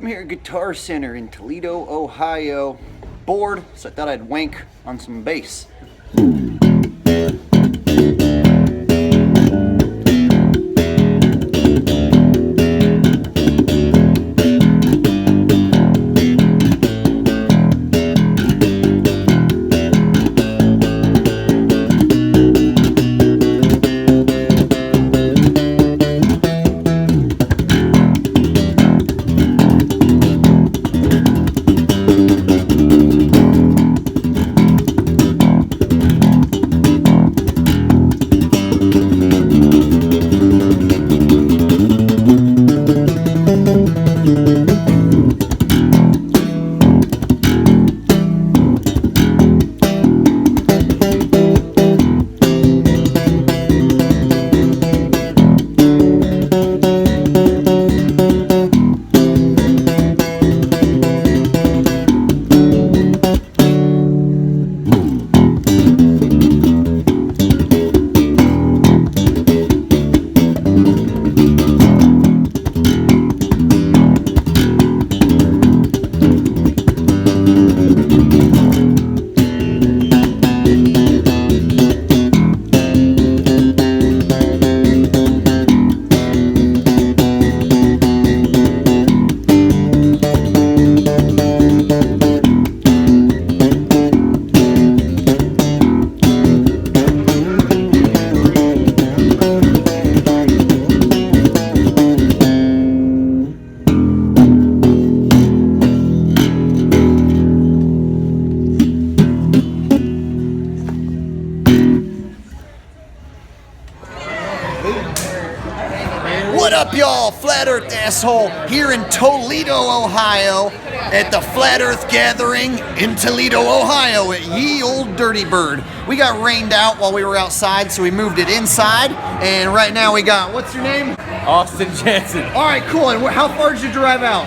I'm here at Guitar Center in Toledo, Ohio. Bored, so I thought I'd wank on some bass. What up, y'all? Flat Earth asshole here in Toledo, Ohio at the Flat Earth Gathering in Toledo, Ohio at Ye Old Dirty Bird. We got rained out while we were outside, so we moved it inside, and right now we got, what's your name? Austin Jansen. All right, cool. And how far did you drive out?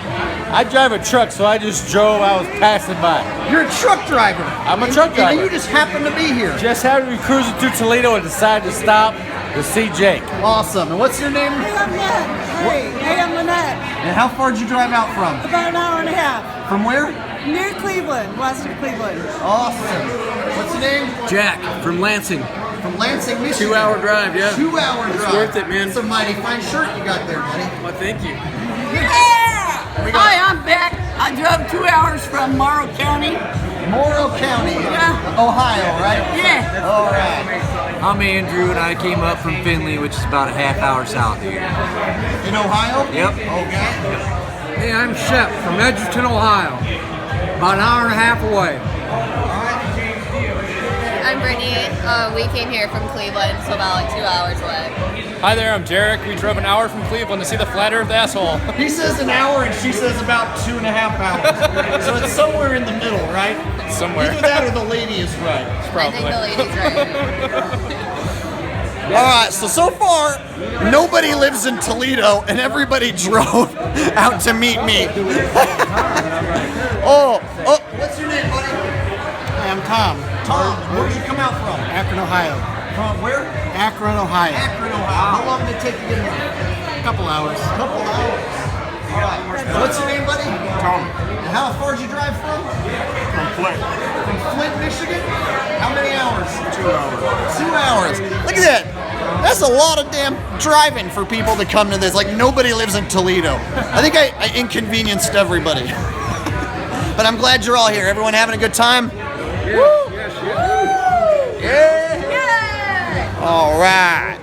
I drive a truck, so I just drove. I was passing by. You're a truck driver. I'm a truck driver. And you just happened to be here. Just happened to be cruising through Toledo and decided to stop to see Jake. Awesome. And what's your name? Hey, I'm Lynette. Hey, I'm Lynette. And how far did you drive out from? About an hour and a half. From where? Near Cleveland, west of Cleveland. Awesome. What's your name? Jack from Lansing. From Lansing, Michigan. 2 hour drive, yeah. 2 hour drive. It's worth it, man. It's a mighty fine shirt you got there, buddy. Well, thank you. Hi, I'm Beck. I drove 2 hours from Morrow County. Morrow County, Yeah. Ohio, right? Yeah. All right. I'm Andrew, and I came up from Findlay, which is about a half hour south here. In Ohio? Yep. Okay. Hey, I'm Shep from Edgerton, Ohio. About an hour and a half away. I'm Brittany. We came here from Cleveland, so about like 2 hours away. Hi there, I'm Jarek. We drove an hour from Cleveland to see the Flat Earth asshole. He says an hour and she says about 2.5 hours. So it's somewhere in the middle, right? Somewhere. Either that or the lady is right. Probably. I think the lady's right. All right, so far, nobody lives in Toledo, and everybody drove out to meet me. oh, what's your name, buddy? Hi, I'm Tom. Tom, where'd you come out from? Akron, Ohio. From where? Akron, Ohio. Akron, Ohio. How long did it take to get here? A couple hours. Couple hours. All right. What's your name, buddy? Tom. And how far did you drive from? From Flint. From Flint, Michigan? How many hours? 2 hours. 2 hours. Look at that. That's a lot of damn driving for people to come to this. Like, nobody lives in Toledo. I think I inconvenienced everybody. But I'm glad you're all here. Everyone having a good time? Yes, Woo! yes, yes. Yeah! All right.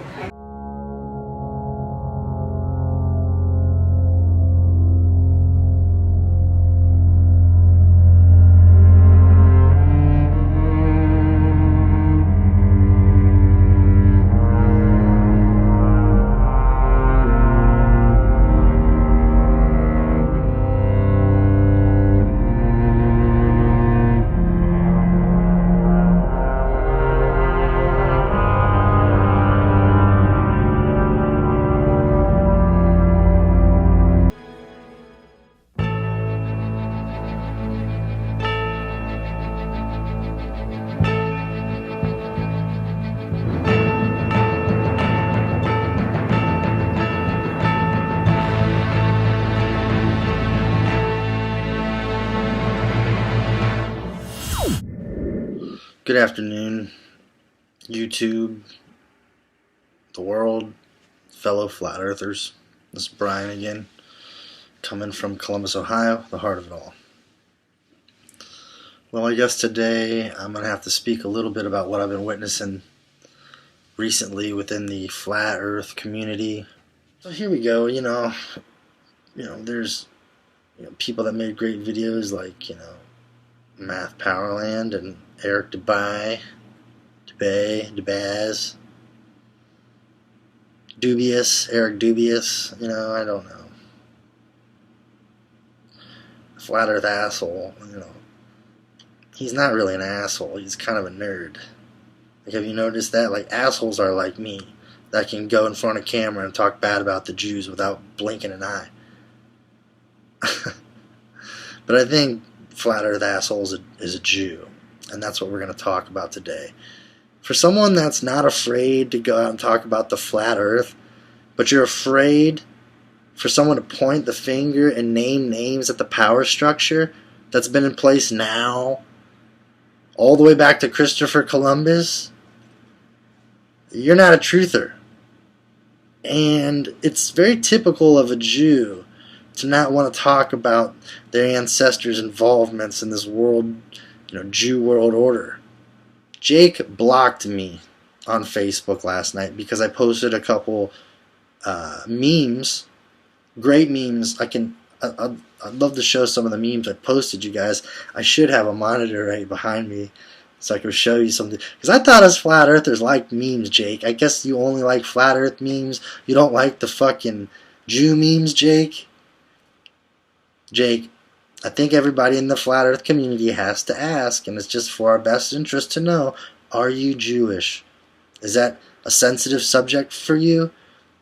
Good afternoon, YouTube, the world, fellow flat earthers. This is Brian again, coming from Columbus, Ohio, the heart of it all. Well, I guess today I'm going to have to speak a little bit about what I've been witnessing recently within the flat earth community. So here we go, there's people that made great videos like, Math Powerland and Eric Debaz, Eric Dubious, I don't know. Flat Earth asshole, he's not really an asshole, he's kind of a nerd. Like, have you noticed that? Like, assholes are like me, that can go in front of camera and talk bad about the Jews without blinking an eye. But I think Flat Earth asshole is a Jew, and that's what we're going to talk about today. For someone that's not afraid to go out and talk about the flat earth, but you're afraid for someone to point the finger and name names at the power structure that's been in place now, all the way back to Christopher Columbus, you're not a truther. And it's very typical of a Jew to not want to talk about their ancestors' involvements in this world, Jew world order. Jake blocked me on Facebook last night because I posted a couple memes, great memes. I'd love to show some of the memes I posted, you guys. I should have a monitor right behind me so I can show you something. Because I thought us flat earthers liked memes, Jake. I guess you only like flat earth memes. You don't like the fucking Jew memes, Jake. Jake, I think everybody in the flat earth community has to ask, and it's just for our best interest to know, are you Jewish? Is that a sensitive subject for you?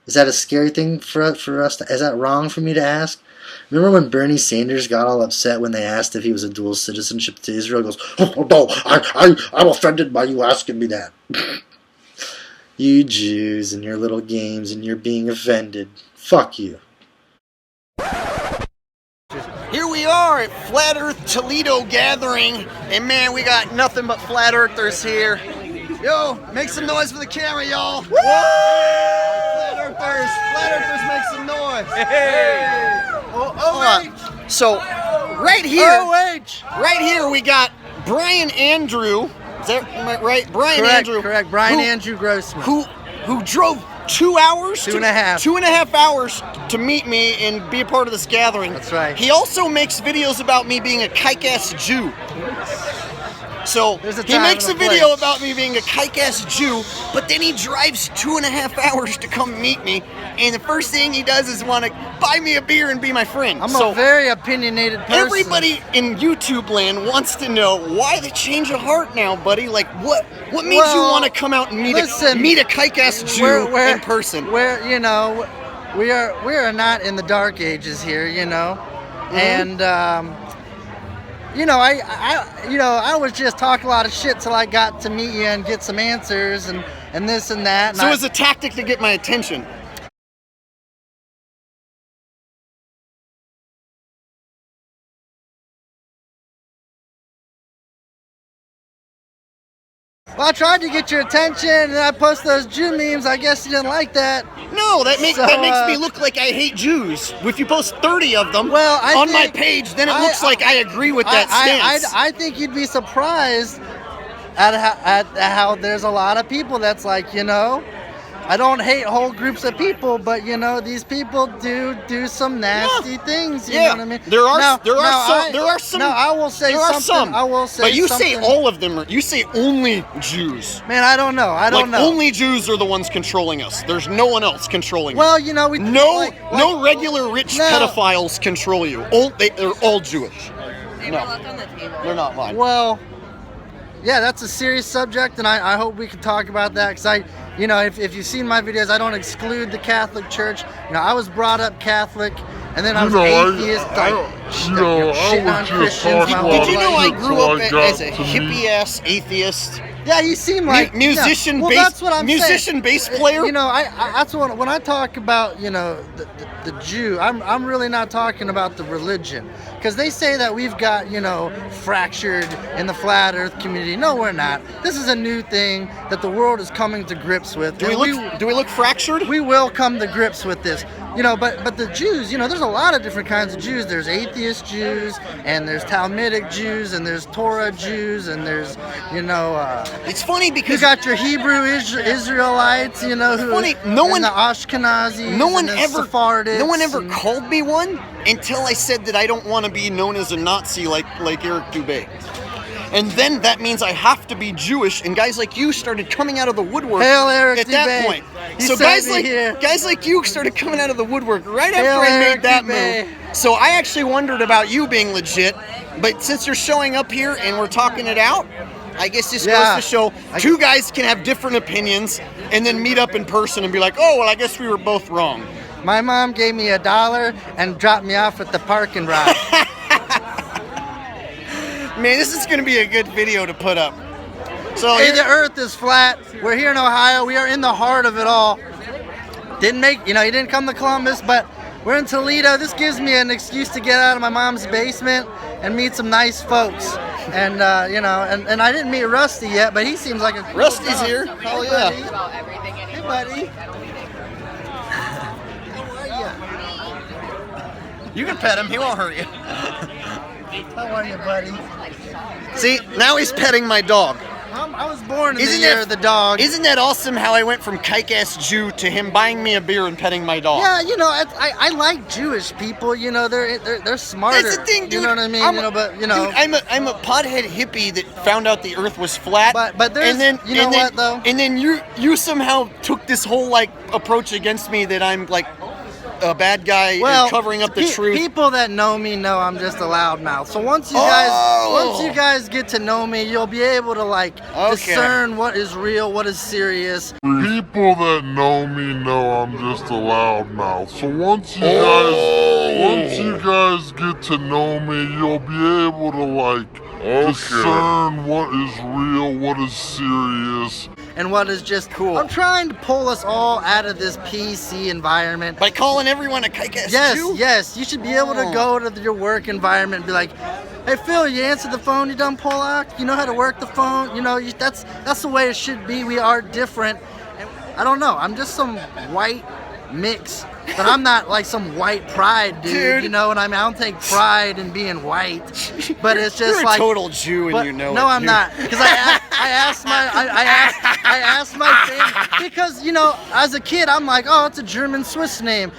Is that a scary thing for us? Is that wrong for me to ask? Remember when Bernie Sanders got all upset when they asked if he was a dual citizenship to Israel? He goes, oh no, I'm offended by you asking me that. You Jews and your little games and you're being offended. Fuck you. Here we are at Flat Earth Toledo gathering, and man, we got nothing but flat earthers here. Yo, make some noise for the camera, y'all. Woo! Flat earthers, make some noise. Hey! So, right here we got Brian Andrew. Is that right? Brian Andrew. Correct. Brian Andrew Grossman. Who drove 2 hours? 2.5. 2.5 hours to meet me and be a part of this gathering. That's right. He also makes videos about me being a kike-ass Jew. So he makes a video about me being a kike-ass Jew, but then he drives 2.5 hours to come meet me, and the first thing he does is want to buy me a beer and be my friend. I'm a very opinionated person. Everybody in YouTube land wants to know why the change of heart now, buddy. Like, what made you want to come out and meet a kike-ass Jew in person? We are not in the dark ages here, and I was just talking a lot of shit till I got to meet you and get some answers and this and that. So it was a tactic to get my attention. Well, I tried to get your attention, and I posted those Jew memes. I guess you didn't like that. No, that makes me look like I hate Jews. If you post 30 of them on my page, then it looks like I agree with that stance. I think you'd be surprised at how there's a lot of people that's like, I don't hate whole groups of people, but these people do some nasty things. You know what I mean? There are some. No, I will say something. I will say. But you say all of them. You say only Jews. Man, I don't know. I don't know. Only Jews are the ones controlling us. There's no one else controlling. Well, no regular rich pedophiles control you. They're all Jewish. No, look on the table. They're not mine. Well, yeah, that's a serious subject, and I hope we can talk about that because if you've seen my videos, I don't exclude the Catholic Church. I was brought up Catholic, and then I was atheist. Shitting on Christians. Did you know I grew up as a hippie-ass atheist? Yeah, you seem like musician, well, bass, that's what I'm musician, saying. bass player. You know, I that's what when I talk about the Jew, I'm really not talking about the religion, because they say that we've got fractured in the flat Earth community. No, we're not. This is a new thing that the world is coming to grips with. Do we look fractured? We will come to grips with this. But the Jews, there's a lot of different kinds of Jews. There's atheist Jews, and there's Talmudic Jews, and there's Torah Jews, and there's, it's funny because you got your Hebrew Israelites, who funny. No one, the Ashkenazis, no one and ever, Sephardics, no one ever called me one until I said that I don't want to be known as a Nazi like Eric Dubé. And then that means I have to be Jewish, and guys like you started coming out of the woodwork Eric at that Dubé. point. You So guys like you started coming out of the woodwork right after I made Eric that Dubé. move. So I actually wondered about you being legit, but since you're showing up here and we're talking it out, I guess this goes to show two guys can have different opinions and then meet up in person and be like, oh, well, I guess we were both wrong. My mom gave me $1 and dropped me off at the parking lot. Man, this is going to be a good video to put up. So hey, the Earth is flat. We're here in Ohio. We are in the heart of it all. You didn't come to Columbus, but we're in Toledo. This gives me an excuse to get out of my mom's basement and meet some nice folks. And and I didn't meet Rusty yet, but he seems like a cool Rusty's dog. here. Hey, Hell buddy. yeah. Hey, buddy. How are you? You can pet him. He won't hurt you. How are you, buddy? See, now he's petting my dog. I was born in the year of the dog. Isn't that awesome how I went from kike-ass Jew to him buying me a beer and petting my dog? Yeah, I like Jewish people. They're smarter. That's the thing, dude. You know what I mean? I'm a pothead hippie that found out the Earth was flat. But there's, what though? And then you somehow took this whole approach against me that I'm like a bad guy and covering up the truth. People that know me know I'm just a loudmouth. So once you guys get to know me, you'll be able to discern what is real, what is serious. People that know me know I'm just a loudmouth. So once you guys get to know me, you'll be able to discern what is real, what is serious. And what is just cool. I'm trying to pull us all out of this PC environment. By calling everyone a kike-ass Jew? Yes. You should be able to go to your work environment and be like, hey, Phil, you answer the phone, you done Polak? You know how to work the phone? That's the way it should be. We are different. And I don't know. I'm just some white mix. But I'm not like some white pride dude. You know what I mean? I don't take pride in being white. But it's just You're a total Jew and you know it. No, I'm not. Because I asked my family, because as a kid I'm like, oh, it's a German Swiss name.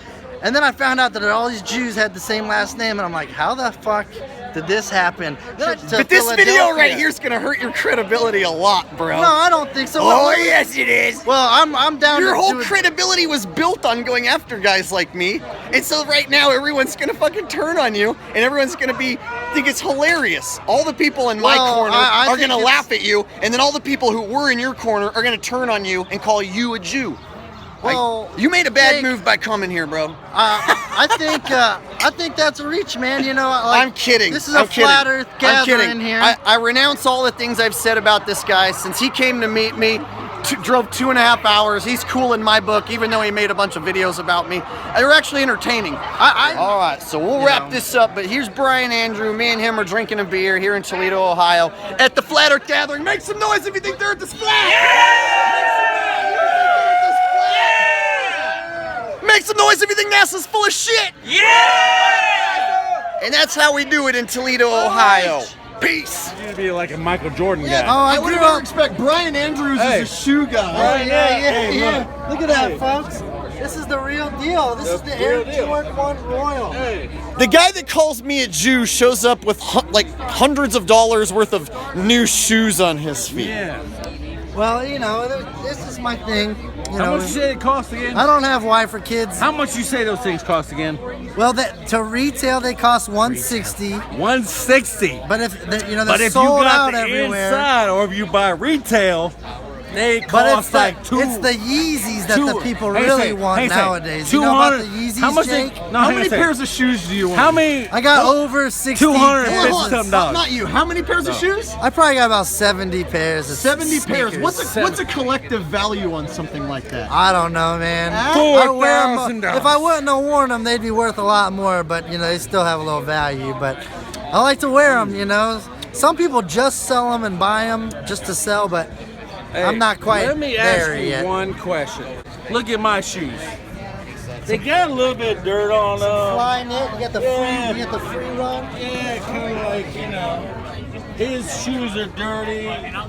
And then I found out that all these Jews had the same last name, and I'm like, how the fuck did this happen? But this video right here is gonna hurt your credibility a lot, bro. No, I don't think so. Oh, yes, it is. Well, I'm down. Your whole credibility was built on going after guys like me, and so right now everyone's gonna fucking turn on you, and everyone's gonna think it's hilarious. All the people in my corner are gonna laugh at you, and then all the people who were in your corner are gonna turn on you and call you a Jew. Well, you made a bad move by coming here, bro. I think that's a reach, man. I'm kidding. This is a flat Earth gathering here. I renounce all the things I've said about this guy since he came to meet me. Drove 2.5 hours. He's cool in my book, even though he made a bunch of videos about me. They're actually entertaining. All right, so we'll wrap this up. But here's Brian Andrew. Me and him are drinking a beer here in Toledo, Ohio, at the Flat Earth Gathering. Make some noise if you think the Earth is flat. Make some noise if you think NASA's full of shit! Yeah! And that's how we do it in Toledo, Ohio. Peace! You need to be like a Michael Jordan guy. I would never expect Brian Andrews as a shoe guy. Yeah. Look at that, folks. This is the real deal. This is the Air Jordan 1 Royal. The guy that calls me a Jew shows up with hundreds of dollars worth of new shoes on his feet. Yeah. Well, this is my thing. How much you say it costs again? I don't have wife or kids. How much you say those things cost again? Well, to retail they cost $160. $160. But if they're but if sold you got out the everywhere. Inside, or if you buy retail, they cost it's the Yeezys that the people really want nowadays. You know about the Yeezys? How much? Jake. How many pairs of shoes do you own? How many? I got over 60 250 pairs. something dollars. Not you. How many pairs of shoes? I probably got about 70 pairs of 70 pairs. sneakers. What's a collective value on something like that? I don't know, man. $4,000. If I wouldn't have worn them, they'd be worth a lot more, but, you know, they still have a little value. But I like to wear them, you know. Some people just sell them and buy them just to sell, but Hey, I'm not quite Let me there ask you yet. one question. Look at my shoes. They got a little bit of dirt on them. Fly knit, you got the Yeah. free, you got the free run. Yeah, kind of like, you know, his shoes are dirty,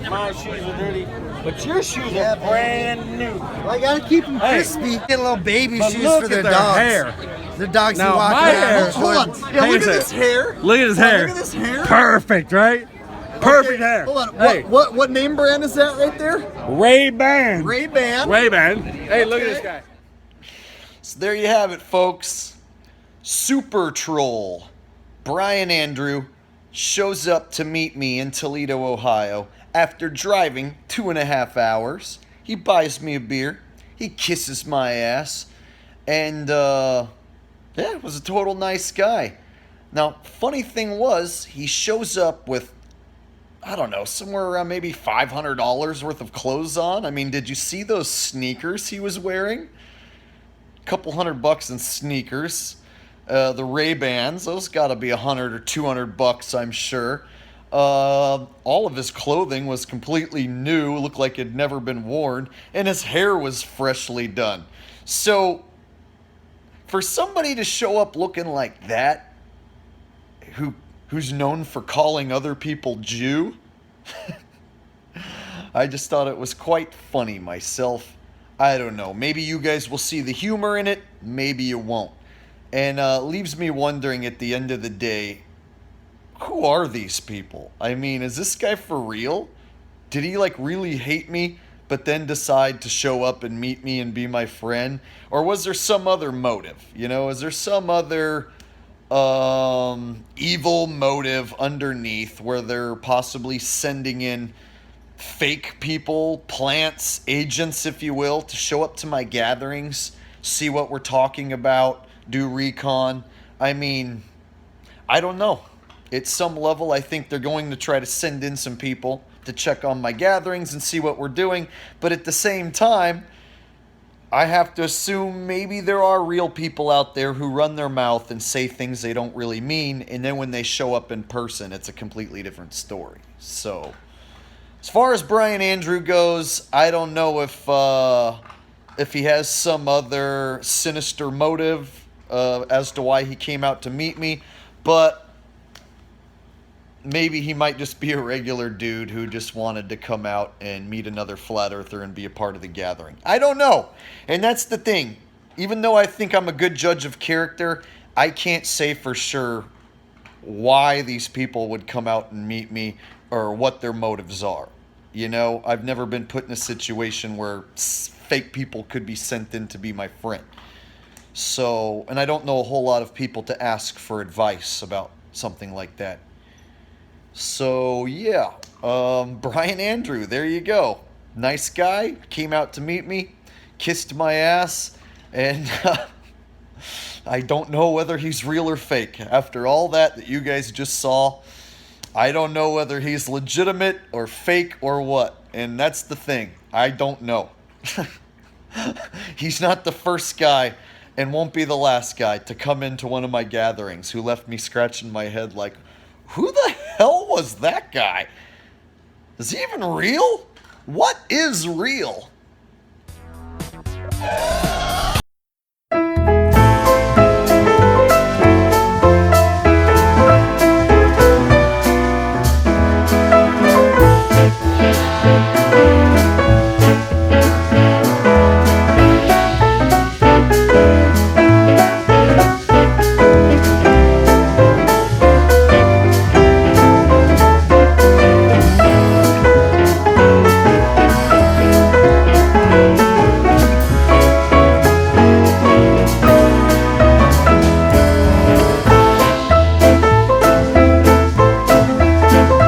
my shoes are dirty, but your shoes are brand new. Well, I gotta keep them crispy. Get little baby But shoes look for their at their dogs. hair. Their dogs Now, who walk my around. hair- Hold on. Yeah, look at this hair. Look at his Hold on, hair. Look at this hair. Perfect, right? Perfect hair. Hold on. Hey, What name brand is that right there? Ray-Ban. Ray-Ban. Ray-Ban. Hey, look at this guy. So there you have it, folks. Super Troll Brian Andrew shows up to meet me in Toledo, Ohio. After driving 2.5 hours, he buys me a beer. He kisses my ass. And, yeah, was a total nice guy. Now, funny thing was, he shows up with, I don't know, somewhere around maybe $500 worth of clothes on. I mean, did you see those sneakers he was wearing? Couple $100 in sneakers. The Ray-Bans, those gotta be $100 or $200, I'm sure. All of his clothing was completely new, looked like it had never been worn, and his hair was freshly done. So, for somebody to show up looking like that, who's known for calling other people Jew, I just thought it was quite funny myself. I don't know. Maybe you guys will see the humor in it. Maybe you won't. And leaves me wondering at the end of the day, who are these people? I mean, is this guy for real? Did he like really hate me, but then decide to show up and meet me and be my friend? Or was there some other motive? You know, is there some other evil motive underneath where they're possibly sending in fake people, plants, agents, if you will, to show up to my gatherings, see what we're talking about, do recon? I mean, I don't know. At some level, I think they're going to try to send in some people to check on my gatherings and see what we're doing. But at the same time, I have to assume maybe there are real people out there who run their mouth and say things they don't really mean, and then when they show up in person, it's a completely different story. So, as far as Brian Andrew goes, I don't know if he has some other sinister motive as to why he came out to meet me, but maybe he might just be a regular dude who just wanted to come out and meet another flat earther and be a part of the gathering. I don't know. And that's the thing. Even though I think I'm a good judge of character, I can't say for sure why these people would come out and meet me or what their motives are. You know, I've never been put in a situation where fake people could be sent in to be my friend. So, and I don't know a whole lot of people to ask for advice about something like that. So, yeah, Brian Andrew, there you go. Nice guy, came out to meet me, kissed my ass, and I don't know whether he's real or fake. After all that you guys just saw, I don't know whether he's legitimate or fake or what. And that's the thing. I don't know. He's not the first guy and won't be the last guy to come into one of my gatherings who left me scratching my head like, who the hell was that guy? Is he even real? What is real?